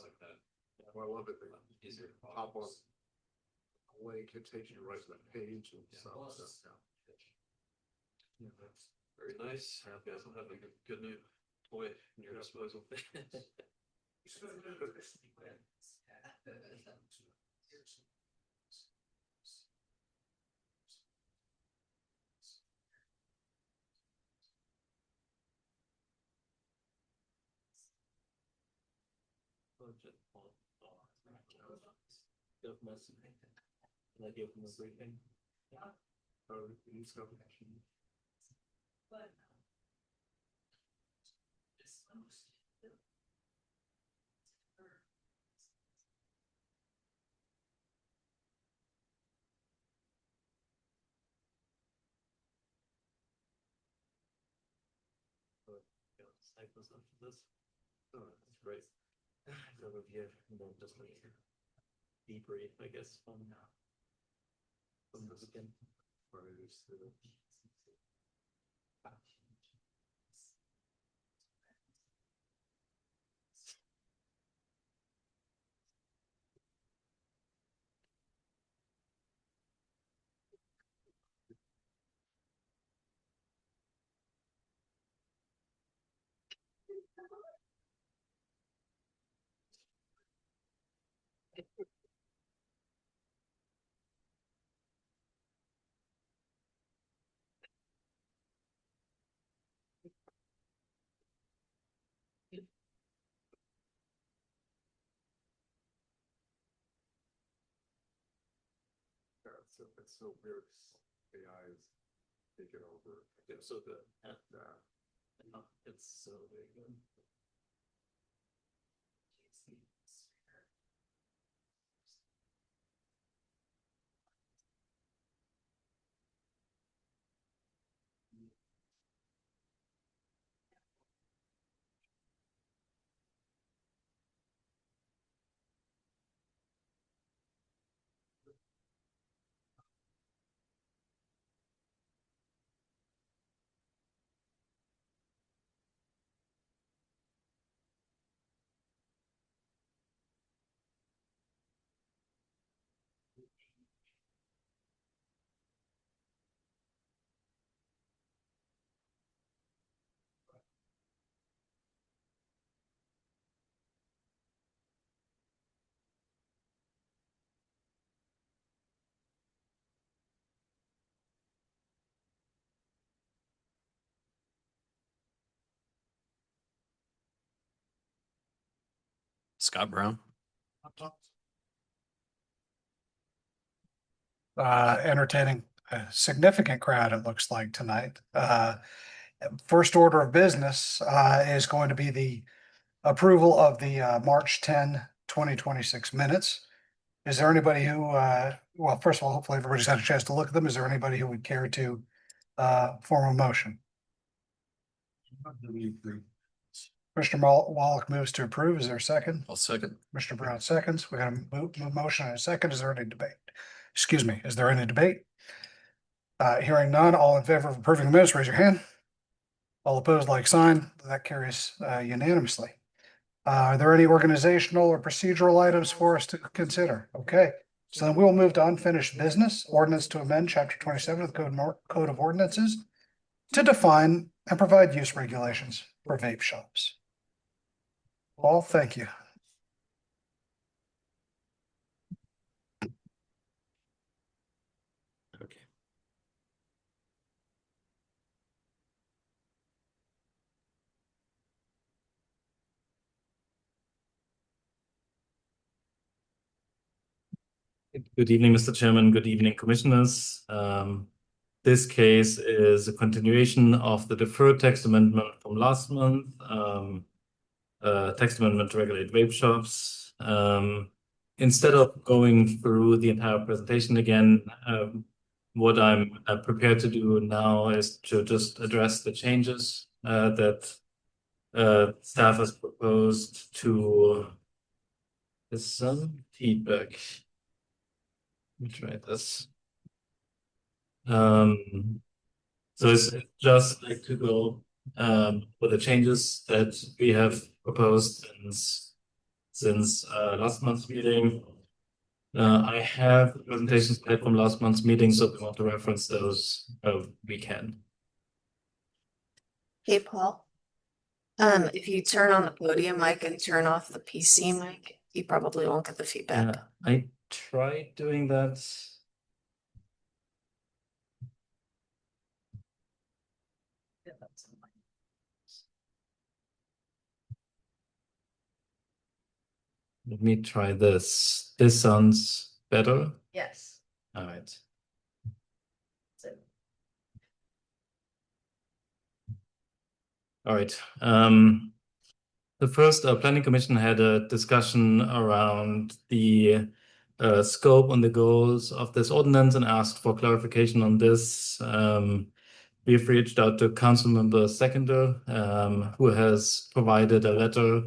like that. Well, I love it. They pop on a link, it takes you right to that page and stuff. Yeah, that's very nice. I guess I'll have a good new toy in your disposal. And I gave them a briefing. Cycles after this. Oh, that's great. Over here, and then just like debrief, I guess, from the weekend. It's so weird. AI is taking over. It's so good. Yeah. It's so very good. Scott Brown. Entertaining a significant crowd, it looks like tonight. First order of business is going to be the approval of the March 10, 2026 minutes. Is there anybody who, well, first of all, hopefully everybody's had a chance to look at them. Is there anybody who would care to form a motion? Commissioner Wallach moves to approve. Is there a second? I'll second. Commissioner Brown seconds. We got a motion and a second. Is there any debate? Excuse me. Is there any debate? Hearing none, all in favor of approving the minutes, raise your hand. All opposed, like sign. That carries unanimously. Are there any organizational or procedural items for us to consider? Okay. So then we'll move to unfinished business, ordinance to amend chapter 27 of the Code of Ordinances to define and provide use regulations for vape shops. Paul, thank you. Okay. Good evening, Mr. Chairman. Good evening, Commissioners. This case is a continuation of the deferred text amendment from last month, text amendment to regulate vape shops. Instead of going through the entire presentation again, what I'm prepared to do now is to just address the changes that staff has proposed to some feedback. Let me try this. So it's just like to go with the changes that we have proposed and since last month's meeting. I have presentations planned from last month's meeting, so if we want to reference those, we can. Hey, Paul. If you turn on the podium mic and turn off the PC mic, you probably won't get the feedback. Yeah, I tried doing that. Let me try this. This sounds better. Yes. All right. All right. The first Planning Commission had a discussion around the scope and the goals of this ordinance and asked for clarification on this. We've reached out to Councilmember Seconder, who has provided a letter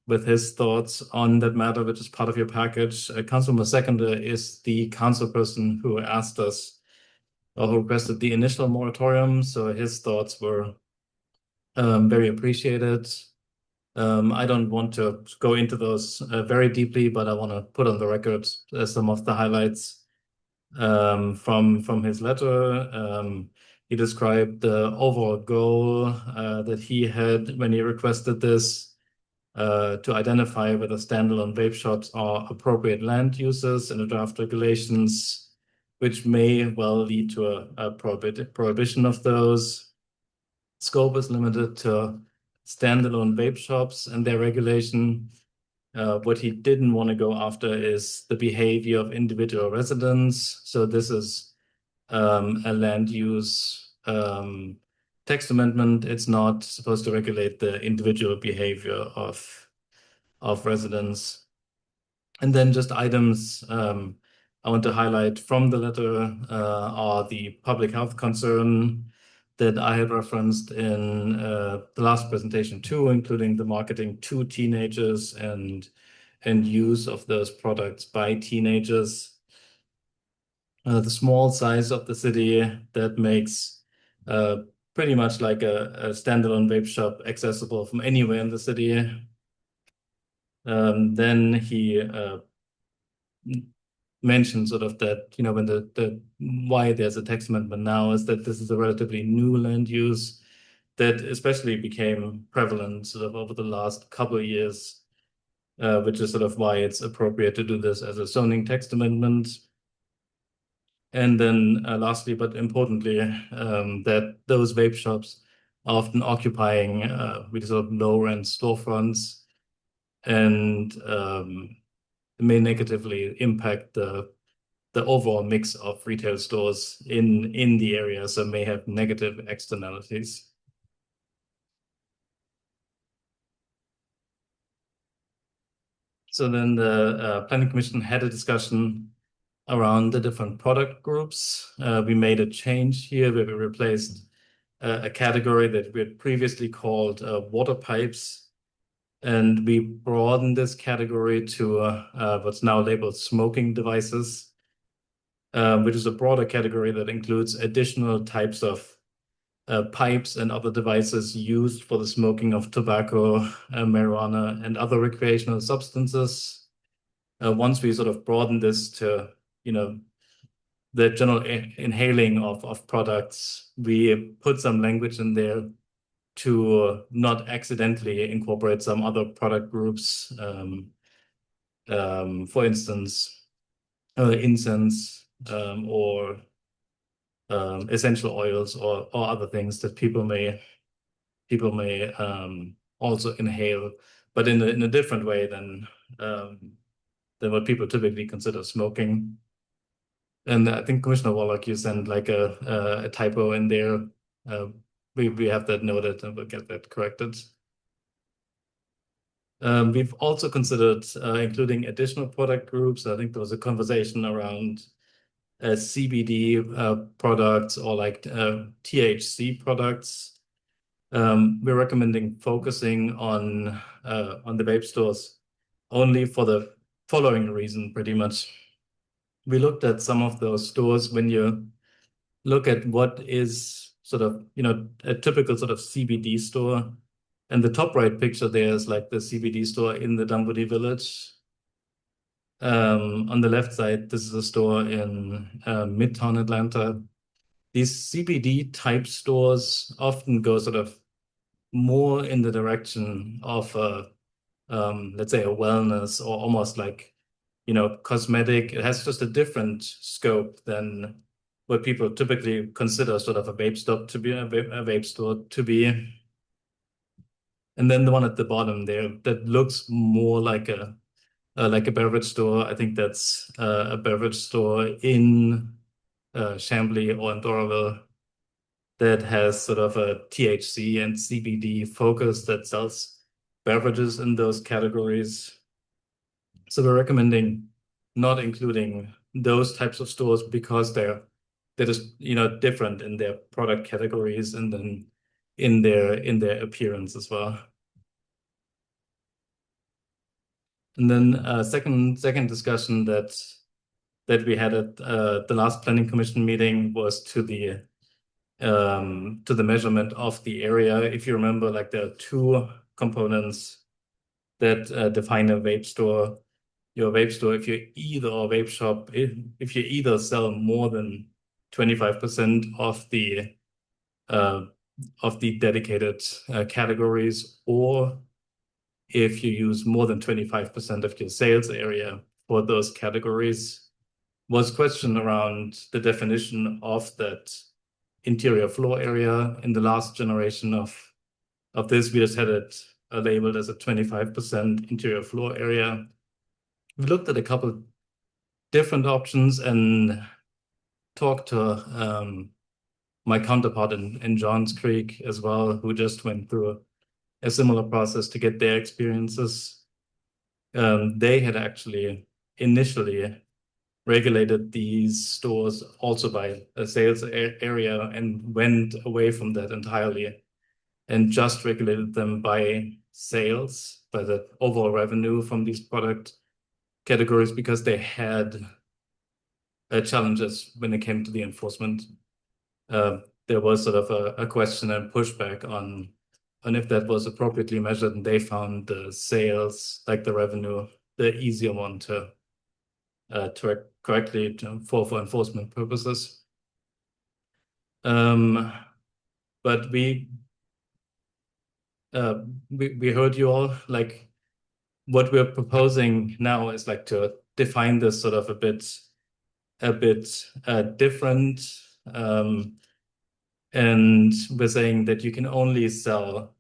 with his thoughts on that matter, which is part of your package. Councilmember Seconder is the council person who asked us or who requested the initial moratorium, so his thoughts were very appreciated. I don't want to go into those very deeply, but I want to put on the record some of the highlights from his letter. He described the overall goal that he had when he requested this to identify whether standalone vape shops are appropriate land uses in the draft regulations, which may well lead to a prohibition of those. Scope is limited to standalone vape shops and their regulation. What he didn't want to go after is the behavior of individual residents. So this is a land use text amendment. It's not supposed to regulate the individual behavior of residents. And then just items I want to highlight from the letter are the public health concern that I had referenced in the last presentation too, including the marketing to teenagers and use of those products by teenagers. The small size of the city that makes pretty much like a standalone vape shop accessible from anywhere in the city. Then he mentioned sort of that, when the why there's a text amendment now is that this is a relatively new land use that especially became prevalent sort of over the last couple of years, which is sort of why it's appropriate to do this as a zoning text amendment. And then lastly, but importantly, that those vape shops are often occupying with sort of low-rent storefronts and may negatively impact the overall mix of retail stores in the area, so may have negative externalities. So then the Planning Commission had a discussion around the different product groups. We made a change here where we replaced a category that we had previously called water pipes, and we broadened this category to what's now labeled smoking devices, which is a broader category that includes additional types of pipes and other devices used for the smoking of tobacco, marijuana, and other recreational substances. Once we sort of broaden this to, the general inhaling of products, we put some language in there to not accidentally incorporate some other product groups. For instance, incense or essential oils or other things that people may also inhale, but in a different way than what people typically consider smoking. And I think Commissioner Wallach, you sent like a typo in there. We have that noted and we'll get that corrected. We've also considered including additional product groups. I think there was a conversation around CBD products or like THC products. We're recommending focusing on the vape stores only for the following reason, pretty much. We looked at some of those stores. When you look at what is sort of, a typical sort of CBD store, And the top right picture there is like the CBD store in the Dunwoody village. On the left side, this is a store in Midtown Atlanta. These CBD type stores often go sort of more in the direction of let's say a wellness or almost like, cosmetic. It has just a different scope than what people typically consider sort of a vape stop to be, a vape store to be. And then the one at the bottom there that looks more like a beverage store. I think that's a beverage store in Chambly or in Doraville that has sort of a THC and CBD focus that sells beverages in those categories. So we're recommending not including those types of stores because they're just, different in their product categories and then in their appearance as well. And then second discussion that we had at the last planning commission meeting was to the measurement of the area. If you remember, like there are two components that define a vape store. Your vape store, if you're either a vape shop, if you either sell more than 25% of the dedicated categories, or if you use more than 25% of your sales area for those categories, was question around the definition of that interior floor area. In the last generation of this, we just had it labeled as a 25% interior floor area. We looked at a couple different options and talked to my counterpart in Johns Creek as well, who just went through a similar process to get their experiences. They had actually initially regulated these stores also by a sales area and went away from that entirely and just regulated them by sales, by the overall revenue from these product categories, because they had challenges when it came to the enforcement. There was sort of a question and pushback on if that was appropriately measured, and they found the sales, like the revenue, the easier one to correctly for enforcement purposes. But we heard you all. Like, what we're proposing now is like to define this sort of a bit different. And we're saying that you can only sell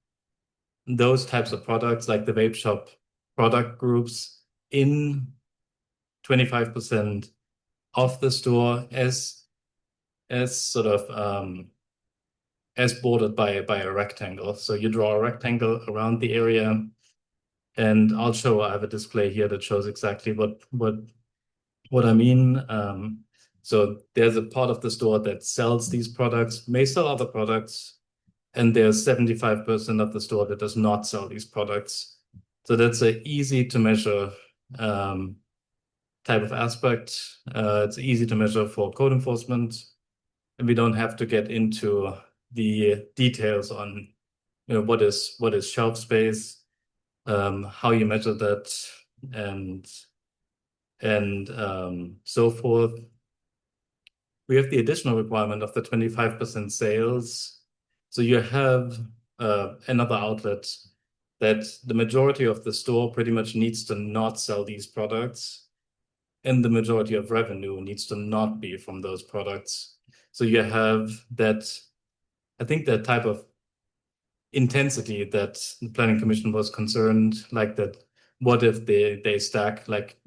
those types of products, like the vape shop product groups, in 25% of the store as sort of as bordered by a rectangle. So you draw a rectangle around the area, and I have a display here that shows exactly what I mean. So there's a part of the store that sells these products, may sell other products, and there's 75% of the store that does not sell these products. So that's an easy to measure type of aspect. It's easy to measure for code enforcement, and we don't have to get into the details on what is shelf space, how you measure that, and so forth. We have the additional requirement of the 25% sales. So you have another outlet that the majority of the store pretty much needs to not sell these products, and the majority of revenue needs to not be from those products. So you have that, I think, that type of intensity that the Planning Commission was concerned, like that, what if they stack like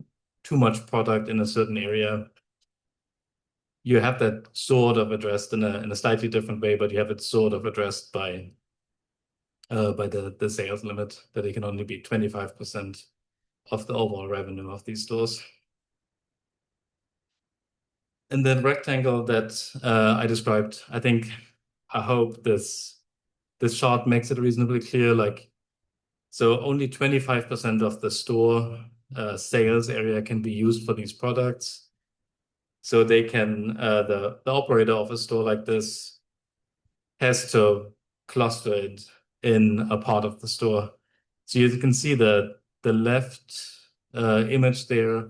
too much product in a certain area? You have that sort of addressed in a slightly different way, but you have it sort of addressed by the sales limit, that it can only be 25% of the overall revenue of these stores. And then rectangle that I described, I hope this chart makes it reasonably clear. Like, so only 25% of the store sales area can be used for these products. So they can, the operator of a store like this has to cluster it in a part of the store. So you can see the left image there,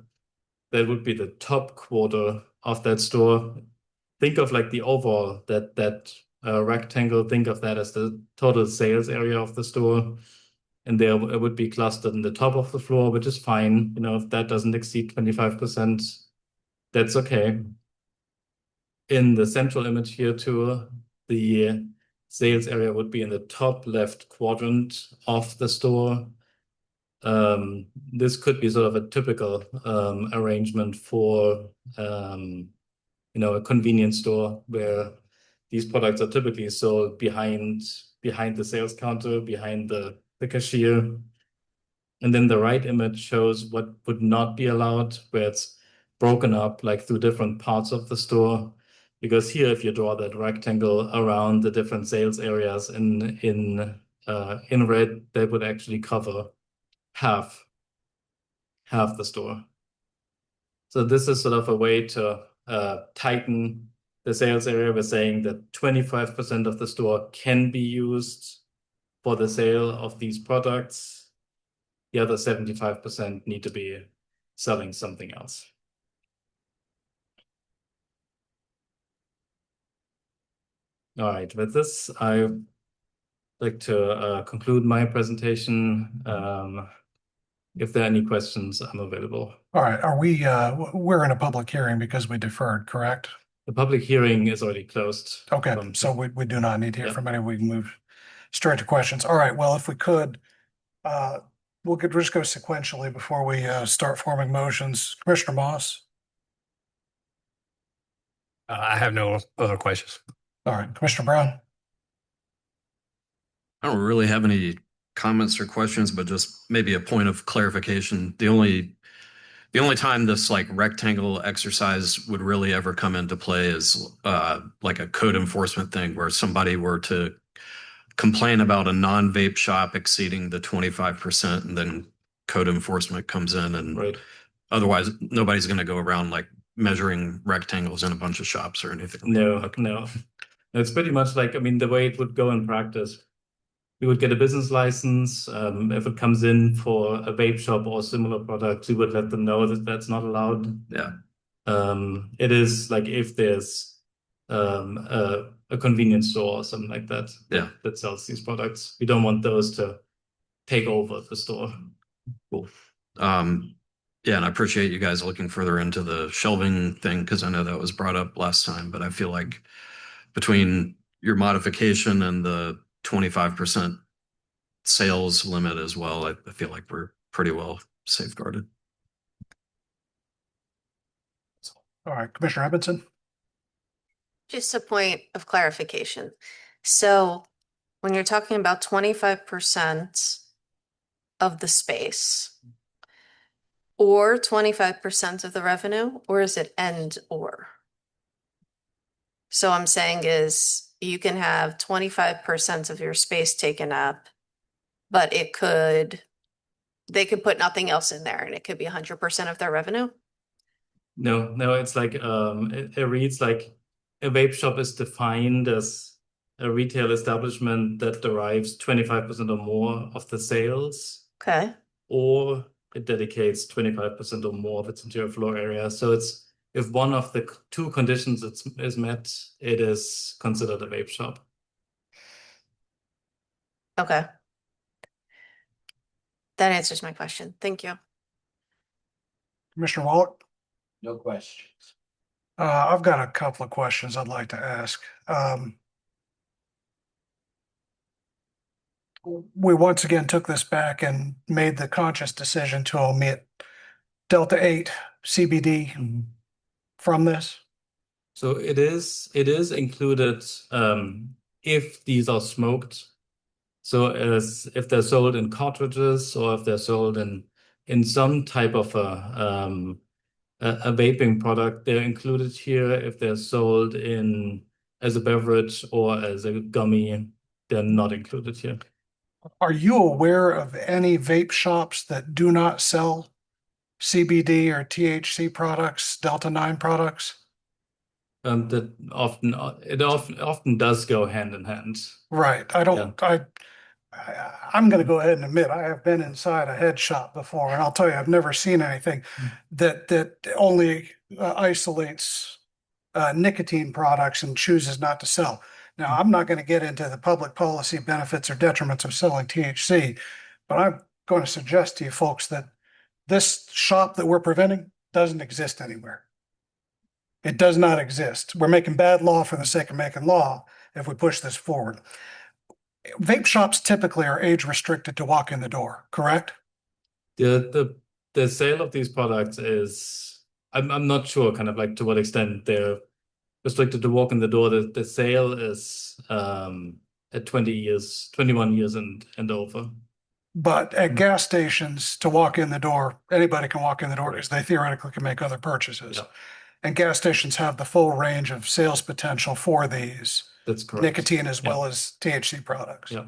that would be the top quarter of that store. Think of like the overall, that rectangle, think of that as the total sales area of the store. And there it would be clustered in the top of the floor, which is fine. You know, if that doesn't exceed 25%, that's okay. In the central image here too, the sales area would be in the top left quadrant of the store. This could be sort of a typical arrangement for a convenience store where these products are typically sold behind the sales counter, behind the cashier. And then the right image shows what would not be allowed, where it's broken up like through different parts of the store. Because here, if you draw that rectangle around the different sales areas in red, they would actually cover half the store. So this is sort of a way to tighten the sales area. We're saying that 25% of the store can be used for the sale of these products. The other 75% need to be selling something else. All right, with this, I like to conclude my presentation. If there are any questions, I'm available. All right, we're in a public hearing because we deferred, correct? The public hearing is already closed. Okay, so we do not need to hear Yeah. from anyone. We can move straight to questions. All right, well, if we could, we'll just go sequentially before we start forming motions. Commissioner Moss? I have no other questions. All right, Commissioner Brown? I don't really have any comments or questions, but just maybe a point of clarification. The only time this like rectangle exercise would really ever come into play is like a code enforcement thing where somebody were to complain about a non-vape shop exceeding the 25%, and then code enforcement comes in, and Right. otherwise nobody's going to go around like measuring rectangles in a bunch of shops or anything. No. It's pretty much like, I mean, the way it would go in practice. We would get a business license. If it comes in for a vape shop or similar products, we would let them know that that's not allowed. Yeah. It is like if there's a convenience store or something like that, Yeah. that sells these products. We don't want those to take over the store. Cool. Yeah, and I appreciate you guys looking further into the shelving thing because I know that was brought up last time, but I feel like between your modification and the 25% sales limit as well, I feel like we're pretty well safeguarded. All right, Commissioner Edmondson? Just a point of clarification. So when you're talking about 25% of the space or 25% of the revenue, or is it and or? So I'm saying is you can have 25% of your space taken up, but they could put nothing else in there and it could be 100% of their revenue. No, it's like it reads like a vape shop is defined as a retail establishment that derives 25% or more of the sales, Okay. or it dedicates 25% or more of its interior floor area. So it's if one of the two conditions is met, it is considered a vape shop. Okay. That answers my question. Thank you. Commissioner Wallach? No questions. I've got a couple of questions I'd like to ask. We once again took this back and made the conscious decision to omit Delta 8 CBD from this. So it is included if these are smoked. So as if they're sold in cartridges or if they're sold in some type of a vaping product, they're included here. If they're sold as a beverage or as a gummy, they're not included here. Are you aware of any vape shops that do not sell CBD or THC products, Delta 9 products? That often does go hand in hand. Right. I'm going to go ahead and admit I have been inside a head shop before, and I'll tell you, I've never seen anything that only isolates nicotine products and chooses not to sell. Now, I'm not going to get into the public policy benefits or detriments of selling THC, but I'm going to suggest to you folks that this shop that we're preventing doesn't exist anywhere. It does not exist. We're making bad law for the sake of making law if we push this forward. Vape shops typically are age restricted to walk in the door, correct? The sale of these products is, I'm not sure kind of like to what extent they're restricted to walk in the door. The sale is at 20 years, 21 years and over. But at gas stations, to walk in the door, anybody can walk in the door because they theoretically can make other purchases. Yeah. And gas stations have the full range of sales potential for these That's correct. nicotine as well as THC products. Yeah.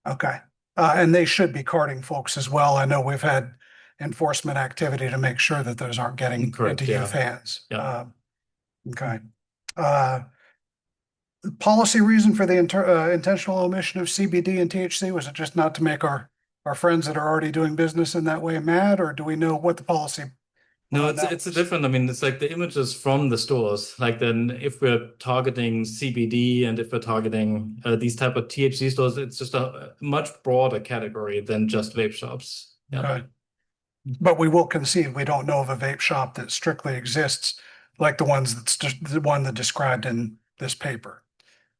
Okay. And they should be carding folks as well. I know we've had enforcement activity to make sure that those aren't getting Correct, into yeah. youth hands. Yeah. Okay. Policy reason for the intentional omission of CBD and THC, was it just not to make our friends that are already doing business in that way mad, or do we know what the policy? No, behind that it's a was? different. I mean, it's like the images from the stores. Like then, if we're targeting CBD and if we're targeting these type of THC stores, it's just a much broader category than just vape shops. Yeah. Okay. But we will concede we don't know of a vape shop that strictly exists like the ones that's just the one that described in this paper.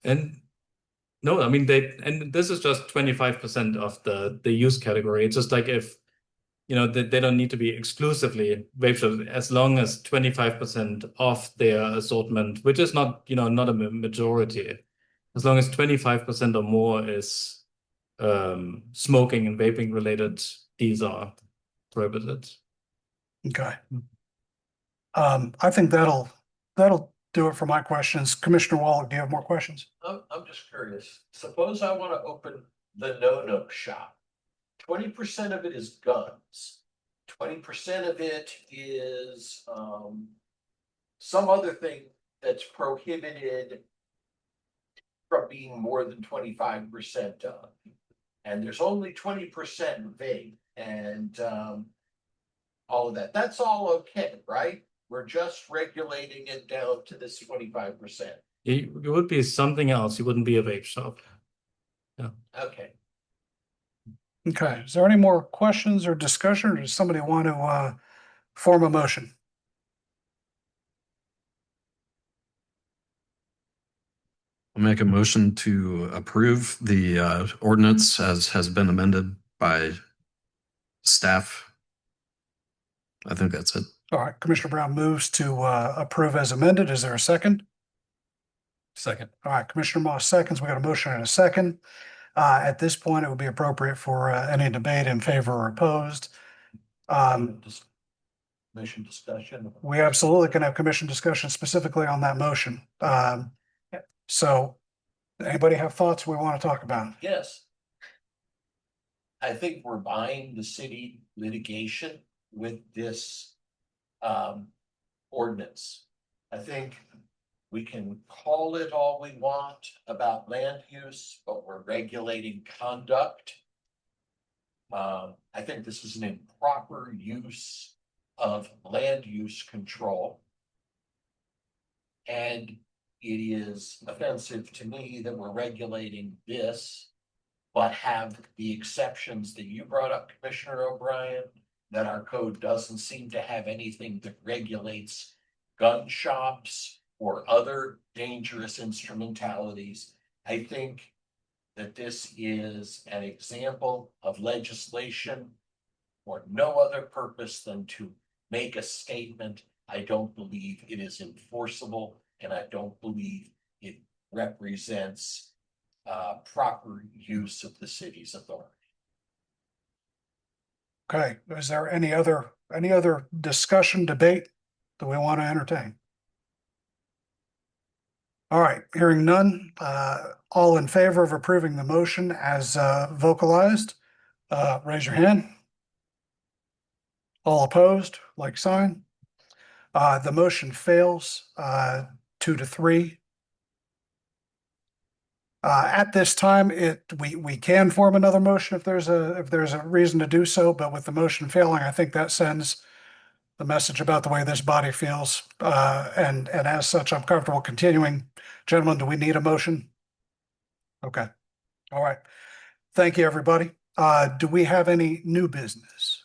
And no, I mean and this is just 25% of the use category. It's just like if they don't need to be exclusively vape shops as long as 25% of their assortment, which is not not a majority, as long as 25% or more is smoking and vaping related, these are prohibited. Okay. I think that'll do it for my questions. Commissioner Wallach, do you have more questions? I'm just curious. Suppose I want to open the no-no shop. 20% of it is guns. 20% of it is some other thing that's prohibited from being more than 25% of. And there's only 20% vape and all of that. That's all okay, right? We're just regulating it down to this 25%. It would be something else. You wouldn't be a vape shop. Okay. Okay. Is there any more questions or discussion, or does somebody want to form a motion? I'll make a motion to approve the ordinance as has been amended by staff. I think that's it. All right. Commissioner Brown moves to approve as amended. Is there a second? Second. All right. Commissioner Moss seconds. We got a motion and a second. At this point, it would be appropriate for any debate in favor or opposed. Commission discussion. We absolutely can have commission discussion specifically on that motion. So anybody have thoughts we want to talk about? Yes. I think we're buying the city litigation with this ordinance. I think we can call it all we want about land use, but we're regulating conduct. I think this is an improper use of land use control. And it is offensive to me that we're regulating this, but have the exceptions that you brought up, Commissioner O'Brien, that our code doesn't seem to have anything that regulates gun shops or other dangerous instrumentalities. I think that this is an example of legislation for no other purpose than to make a statement. I don't believe it is enforceable, and I don't believe it represents proper use of the city's authority. Okay. Is there any other discussion, debate that we want to entertain? All right. Hearing none. All in favor of approving the motion as vocalized, raise your hand. All opposed, like sign. The motion fails 2-3. At this time, we can form another motion if there's a reason to do so, but with the motion failing, I think that sends the message about the way this body feels. And as such, I'm comfortable continuing. Gentlemen, do we need a motion? Okay. All right. Thank you, everybody. Do we have any new business?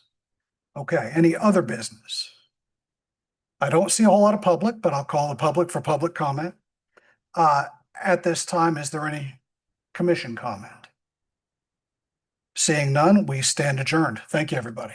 Okay. Any other business? I don't see a whole lot of public, but I'll call the public for public comment. At this time, is there any commission comment? Seeing none, we stand adjourned. Thank you, everybody.